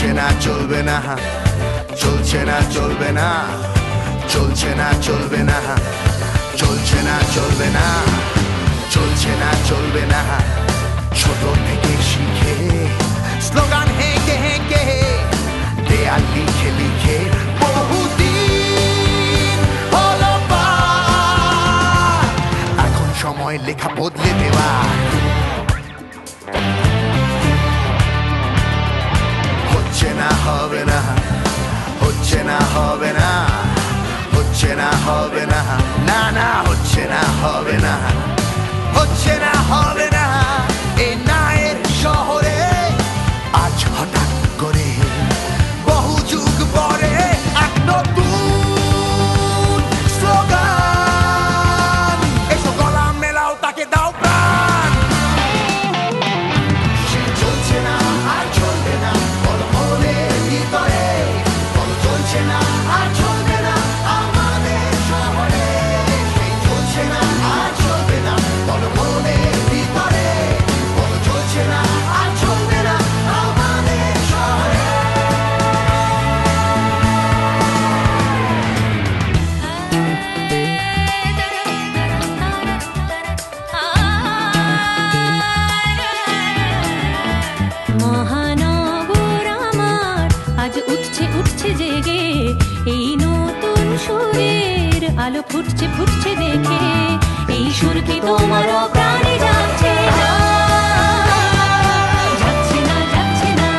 চলছে না চলবে না, চলছে না চলবে না, চলছে না চলবে না, চলছে না চলবে না, চলছে না চলবে না। ছোট থেকে শিখে স্লোগান হেঁকে হেঁকে দেয়াল লিখে লিখে বহুদিন হলো পার। এখন সময় লেখা বদলে দেওয়া। হচ্ছে না হবে না, হচ্ছে না হবে না, হচ্ছে না হবে না, না না হচ্ছে না হবে না, হচ্ছে না হবে না। এই নায়ের শহরে আজ হঠাৎ করে বহু যুগ পরে এক নতুন স্লোগান। এসো গলা মেলাও, তাকে দাও প্রাণ। সে চলছে না আর চলবে না, বলো মনের ভিতরে, বলো চলছে না আর চলবে না আমাদের শহরে। সে চলছে না আর চলবে না, বলো মনের ভিতরে, বলো চলছে না আর চলবে না আমাদের শহরে। মহানগর আমার আজ উঠছে উঠছে জেগে, এই নতুন সুরের আলো ফুটছে ফুটছে দেখে, এই সুর কি তোমার প্রাণে যাচ্ছে না, যাচ্ছে না যাচ্ছে না।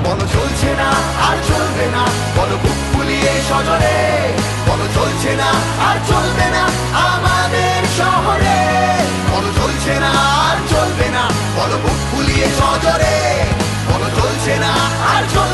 বলো চলছে না আর চলবে না, বলো বুক ফুলিয়ে সজরে, বলো চলছে না আর চলবে না আমাদের শহরে। বলো চলছে না আর চলবে না, বলো বুক ফুলিয়ে সজরে, বলো চলছে না আর চলবে